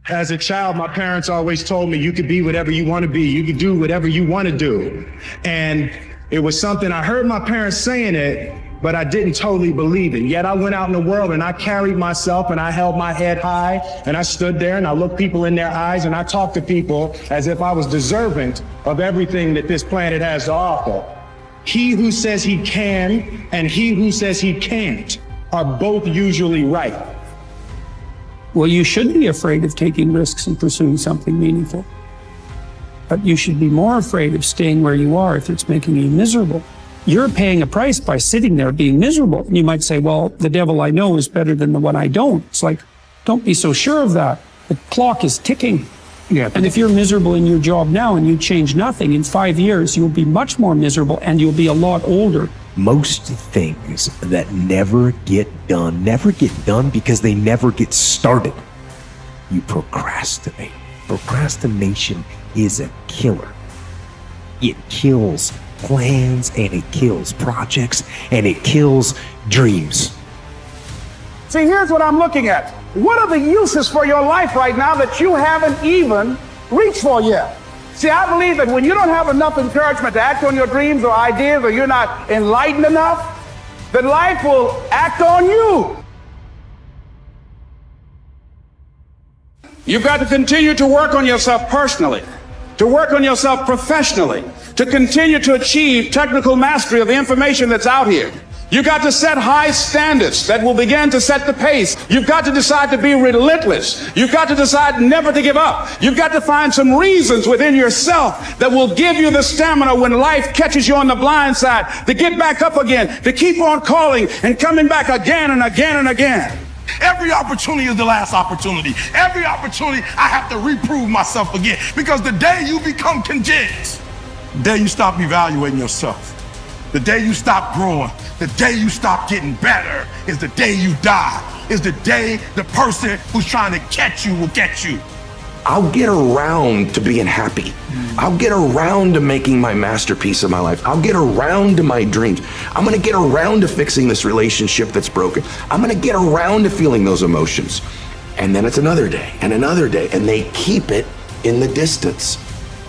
As a child, my parents always told me you could be whatever you want to be. You could do whatever you want to do. And it was something I heard my parents saying it, but I didn't totally believe it. Yet I went out in the world and I carried myself and I held my head high and I stood there and I looked people in their eyes and I talked to people as if I was deserving of everything that this planet has to offer. He who says he can and he who says he can't are both usually right. Well, you shouldn't be afraid of taking risks and pursuing something meaningful. But you should be more afraid of staying where you are if it's making you miserable. You're paying a price by sitting there being miserable. And you might say, well, the devil I know is better than the one I don't. It's like, don't be so sure of that. The clock is ticking. Yeah. And if you're miserable in your job now and you change nothing, in 5 years, you'll be much more miserable and you'll be a lot older. Most things that never get done because they never get started. You procrastinate. Procrastination is a killer. It kills plans and it kills projects and it kills dreams. See, here's what I'm looking at. What are the uses for your life right now that you haven't even reached for yet? See, I believe that when you don't have enough encouragement to act on your dreams or ideas, or you're not enlightened enough, that life will act on you. You've got to continue to work on yourself personally, to work on yourself professionally, to continue to achieve technical mastery of the information that's out here. You've got to set high standards that will begin to set the pace. You've got to decide to be relentless. You've got to decide never to give up. You've got to find some reasons within yourself that will give you the stamina when life catches you on the blind side to get back up again, to keep on calling and coming back again and again and again. Every opportunity is the last opportunity. Every opportunity I have to reprove myself again, because the day you become convinced, the day you stop evaluating yourself, the day you stop growing, the day you stop getting better is the day you die, is the day the person who's trying to catch you will get you. I'll get around to being happy. I'll get around to making my masterpiece of my life. I'll get around to my dreams. I'm gonna get around to fixing this relationship that's broken. I'm gonna get around to feeling those emotions. And then it's another day, and they keep it in the distance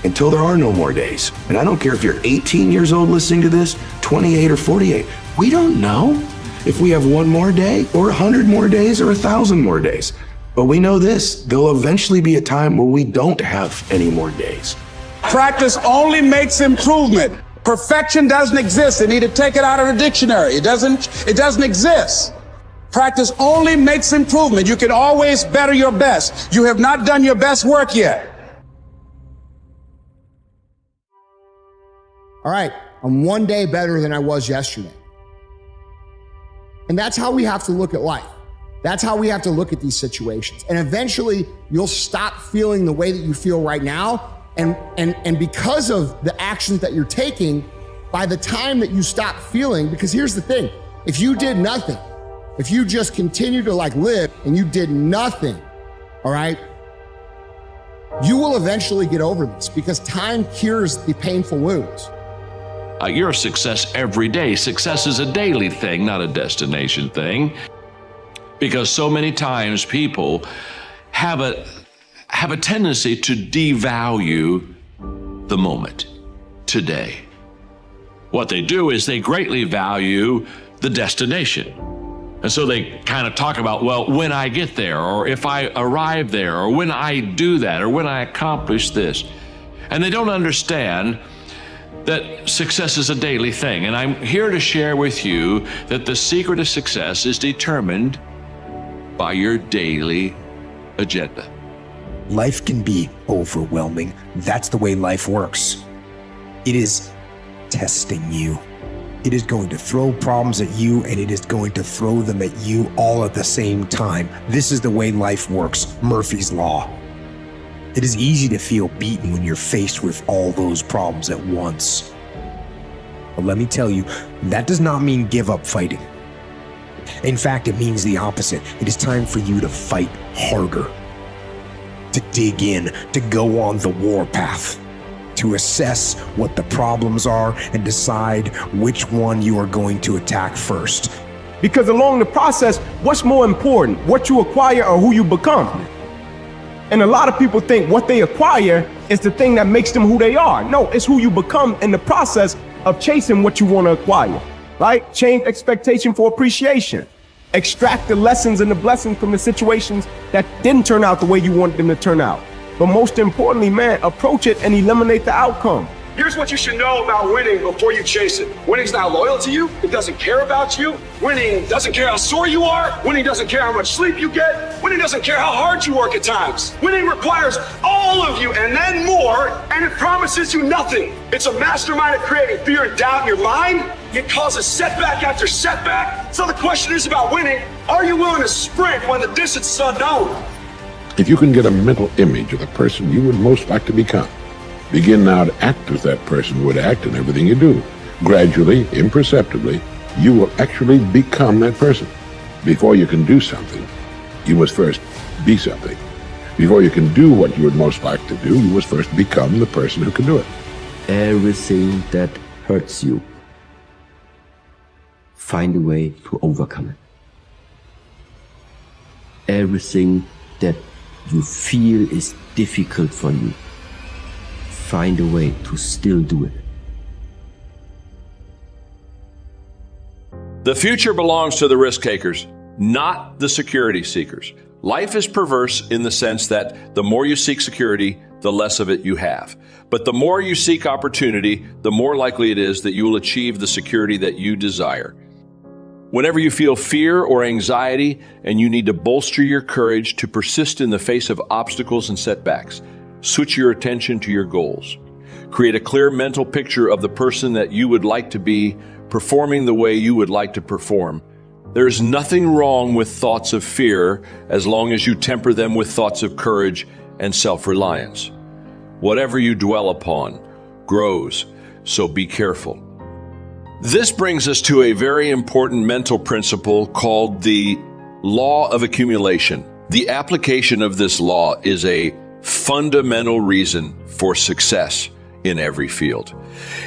until there are no more days. And I don't care if you're 18 years old listening to this, 28 or 48. We don't know if we have one more day or 100 more days or 1,000 more days. But we know this, there'll eventually be a time where we don't have any more days. Practice only makes improvement. Perfection doesn't exist. They need to take it out of the dictionary. It doesn't exist. Practice only makes improvement. You can always better your best. You have not done your best work yet. All right, I'm one day better than I was yesterday. And that's how we have to look at life. That's how we have to look at these situations. And eventually you'll stop feeling the way that you feel right now. And because of the actions that you're taking, by the time that you stop feeling, because here's the thing, if you did nothing, if you just continue to live and you did nothing, all right, you will eventually get over this because time cures the painful wounds. You're a success every day. Success is a daily thing, not a destination thing. Because so many times people have a tendency to devalue the moment, today. What they do is they greatly value the destination. And so they kind of talk about, well, when I get there, or if I arrive there, or when I do that, or when I accomplish this. And they don't understand that success is a daily thing. And I'm here to share with you that the secret of success is determined by your daily agenda. Life can be overwhelming. That's the way life works. It is testing you. It is going to throw problems at you, and it is going to throw them at you all at the same time. This is the way life works. Murphy's Law. It is easy to feel beaten when you're faced with all those problems at once. But let me tell you, that does not mean give up fighting. In fact, it means the opposite. It is time for you to fight harder, to dig in, to go on the warpath, to assess what the problems are and decide which one you are going to attack first. Because along the process, what's more important, what you acquire or who you become? And a lot of people think what they acquire is the thing that makes them who they are. No, it's who you become in the process of chasing what you want to acquire, right? Change expectation for appreciation. Extract the lessons and the blessings from the situations that didn't turn out the way you wanted them to turn out. But most importantly, man, approach it and eliminate the outcome. Here's what you should know about winning before you chase it. Winning's not loyal to you. It doesn't care about you. Winning doesn't care how sore you are. Winning doesn't care how much sleep you get. Winning doesn't care how hard you work at times. Winning requires all of you and then more, and it promises you nothing. It's a mastermind at creating fear and doubt in your mind. It causes setback after setback. So the question is about winning. Are you willing to sprint when the distance is unknown? If you can get a mental image of the person you would most like to become, begin now to act as that person would act in everything you do. Gradually, imperceptibly, you will actually become that person. Before you can do something, you must first be something. Before you can do what you would most like to do, you must first become the person who can do it. Everything that hurts you, find a way to overcome it. Everything that you feel is difficult for you, find a way to still do it. The future belongs to the risk takers, not the security seekers. Life is perverse in the sense that the more you seek security, the less of it you have. But the more you seek opportunity, the more likely it is that you will achieve the security that you desire. Whenever you feel fear or anxiety and you need to bolster your courage to persist in the face of obstacles and setbacks, switch your attention to your goals. Create a clear mental picture of the person that you would like to be, performing the way you would like to perform. There is nothing wrong with thoughts of fear as long as you temper them with thoughts of courage and self-reliance. Whatever you dwell upon grows, so be careful. This brings us to a very important mental principle called the law of accumulation. The application of this law is a fundamental reason for success in every field,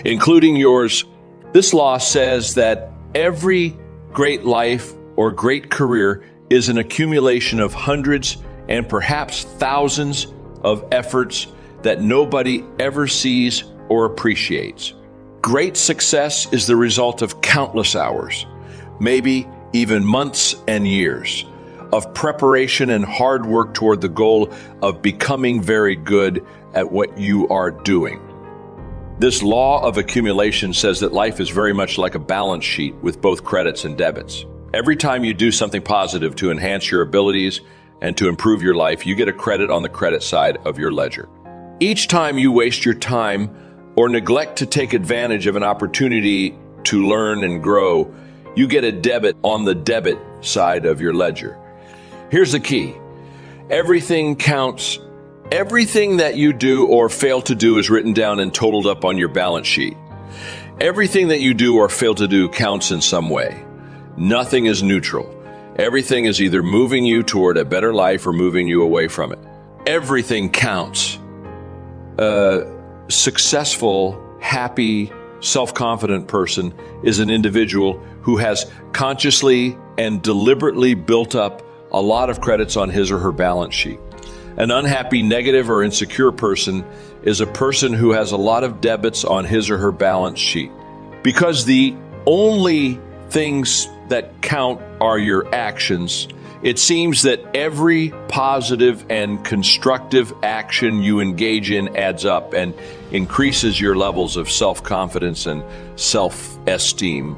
including yours. This law says that every great life or great career is an accumulation of hundreds and perhaps thousands of efforts that nobody ever sees or appreciates. Great success is the result of countless hours, maybe even months and years, of preparation and hard work toward the goal of becoming very good at what you are doing. This law of accumulation says that life is very much like a balance sheet with both credits and debits. Every time you do something positive to enhance your abilities and to improve your life, you get a credit on the credit side of your ledger. Each time you waste your time or neglect to take advantage of an opportunity to learn and grow, you get a debit on the debit side of your ledger. Here's the key. Everything counts. Everything that you do or fail to do is written down and totaled up on your balance sheet. Everything that you do or fail to do counts in some way. Nothing is neutral. Everything is either moving you toward a better life or moving you away from it. Everything counts. Successful, happy, self-confident person is an individual who has consciously and deliberately built up a lot of credits on his or her balance sheet. An unhappy, negative, or insecure person is a person who has a lot of debits on his or her balance sheet. Because the only things that count are your actions, it seems that every positive and constructive action you engage in adds up and increases your levels of self-confidence and self-esteem.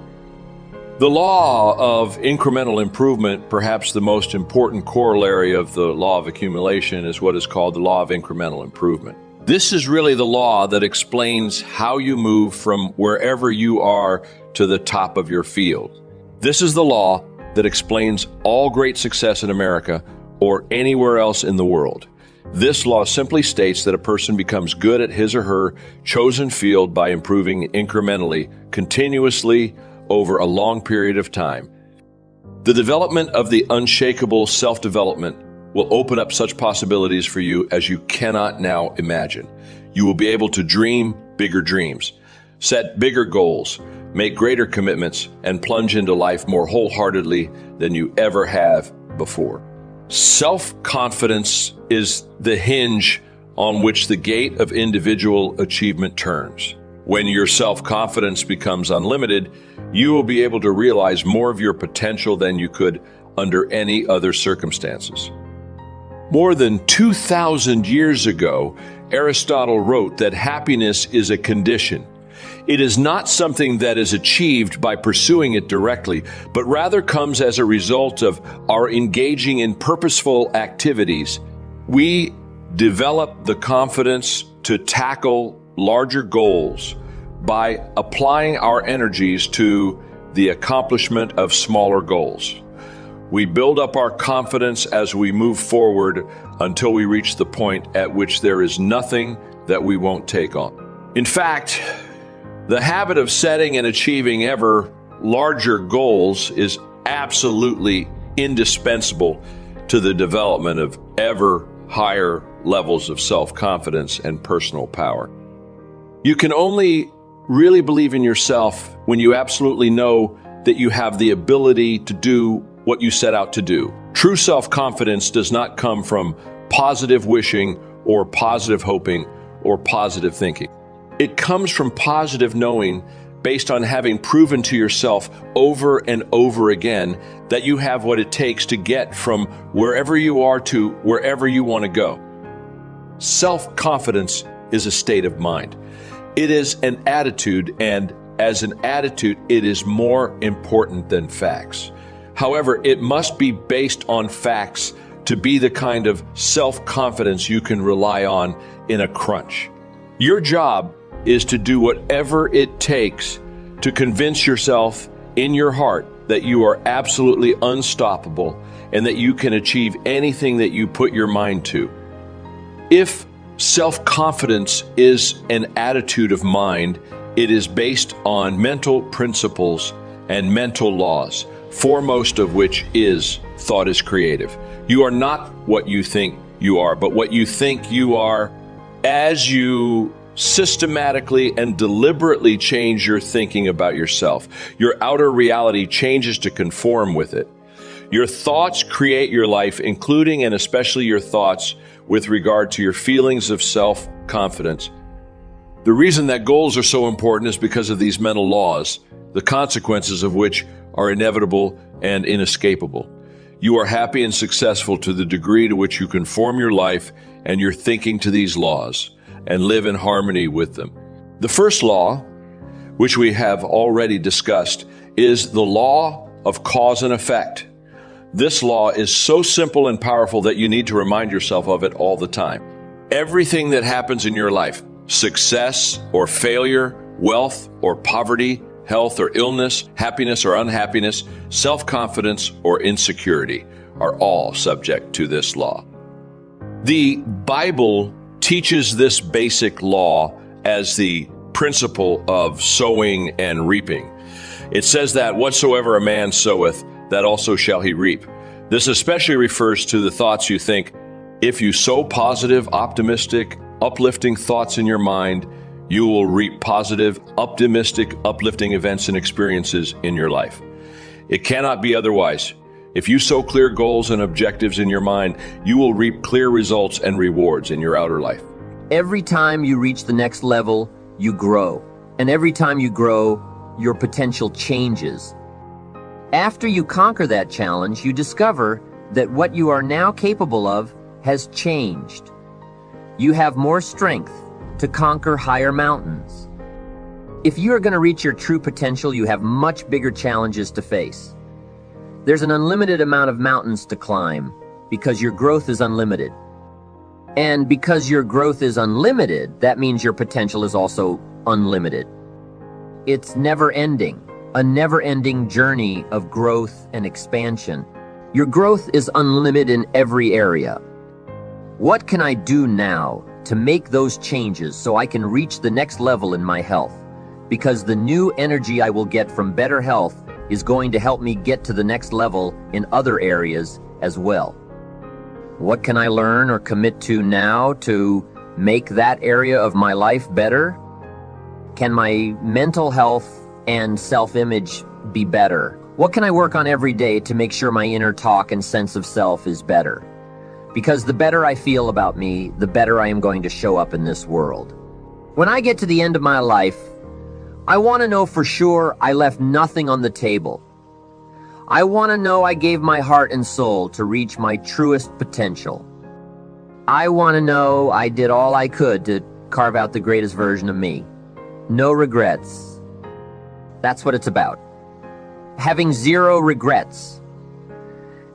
The law of incremental improvement, perhaps the most important corollary of the law of accumulation, is what is called the law of incremental improvement. This is really the law that explains how you move from wherever you are to the top of your field. This is the law that explains all great success in America or anywhere else in the world. This law simply states that a person becomes good at his or her chosen field by improving incrementally, continuously, over a long period of time. The development of the unshakable self-development will open up such possibilities for you as you cannot now imagine. You will be able to dream bigger dreams, set bigger goals, make greater commitments, and plunge into life more wholeheartedly than you ever have before. Self-confidence is the hinge on which the gate of individual achievement turns. When your self-confidence becomes unlimited, you will be able to realize more of your potential than you could under any other circumstances. More than 2,000 years ago, Aristotle wrote that happiness is a condition. It is not something that is achieved by pursuing it directly, but rather comes as a result of our engaging in purposeful activities. We develop the confidence to tackle larger goals by applying our energies to the accomplishment of smaller goals. We build up our confidence as we move forward until we reach the point at which there is nothing that we won't take on. In fact, the habit of setting and achieving ever larger goals is absolutely indispensable to the development of ever higher levels of self-confidence and personal power. You can only really believe in yourself when you absolutely know that you have the ability to do what you set out to do. True self-confidence does not come from positive wishing or positive hoping or positive thinking. It comes from positive knowing based on having proven to yourself over and over again that you have what it takes to get from wherever you are to wherever you want to go. Self-confidence is a state of mind. It is an attitude, and as an attitude, it is more important than facts. However, it must be based on facts to be the kind of self-confidence you can rely on in a crunch. Your job is to do whatever it takes to convince yourself in your heart that you are absolutely unstoppable and that you can achieve anything that you put your mind to. If self-confidence is an attitude of mind, it is based on mental principles and mental laws, foremost of which is thought is creative. You are not what you think you are, but what you think you are. As you systematically and deliberately change your thinking about yourself, your outer reality changes to conform with it. Your thoughts create your life, including and especially your thoughts with regard to your feelings of self-confidence. The reason that goals are so important is because of these mental laws, the consequences of which are inevitable and inescapable. You are happy and successful to the degree to which you conform your life and your thinking to these laws and live in harmony with them. The first law, which we have already discussed, is the law of cause and effect. This law is so simple and powerful that you need to remind yourself of it all the time. Everything that happens in your life, success or failure, wealth or poverty, health or illness, happiness or unhappiness, self-confidence or insecurity, are all subject to this law. The Bible teaches this basic law as the principle of sowing and reaping. It says that whatsoever a man soweth, that also shall he reap. This especially refers to the thoughts you think. If you sow positive, optimistic, uplifting thoughts in your mind, you will reap positive, optimistic, uplifting events and experiences in your life. It cannot be otherwise. If you sow clear goals and objectives in your mind, you will reap clear results and rewards in your outer life. Every time you reach the next level, you grow. And every time you grow, your potential changes. After you conquer that challenge, you discover that what you are now capable of has changed. You have more strength to conquer higher mountains. If you are going to reach your true potential, you have much bigger challenges to face. There's an unlimited amount of mountains to climb because your growth is unlimited. And because your growth is unlimited, that means your potential is also unlimited. It's never ending, a never-ending journey of growth and expansion. Your growth is unlimited in every area. What can I do now to make those changes so I can reach the next level in my health? Because the new energy I will get from better health is going to help me get to the next level in other areas as well. What can I learn or commit to now to make that area of my life better? Can my mental health and self-image be better? What can I work on every day to make sure my inner talk and sense of self is better? Because the better I feel about me, the better I am going to show up in this world. When I get to the end of my life, I want to know for sure I left nothing on the table. I want to know I gave my heart and soul to reach my truest potential. I want to know I did all I could to carve out the greatest version of me. No regrets. That's what it's about. Having zero regrets.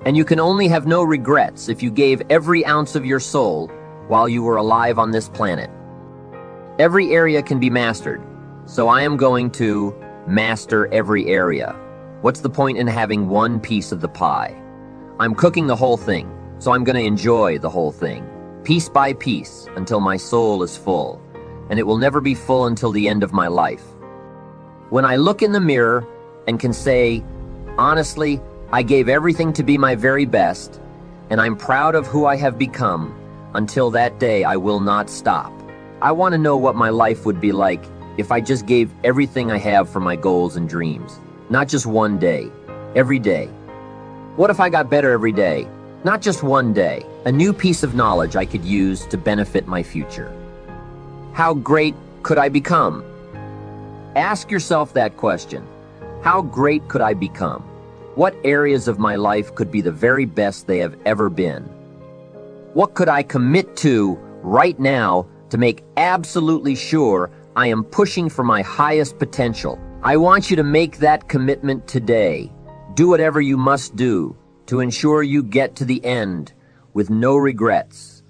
And you can only have no regrets if you gave every ounce of your soul while you were alive on this planet. Every area can be mastered, so I am going to master every area. What's the point in having one piece of the pie? I'm cooking the whole thing, so I'm going to enjoy the whole thing, piece by piece, until my soul is full, and it will never be full until the end of my life. When I look in the mirror and can say, honestly, I gave everything to be my very best, and I'm proud of who I have become, until that day I will not stop. I want to know what my life would be like if I just gave everything I have for my goals and dreams. Not just one day, every day. What if I got better every day? Not just one day, a new piece of knowledge I could use to benefit my future. How great could I become? Ask yourself that question. How great could I become? What areas of my life could be the very best they have ever been? What could I commit to right now to make absolutely sure I am pushing for my highest potential? I want you to make that commitment today. Do whatever you must do to ensure you get to the end with no regrets.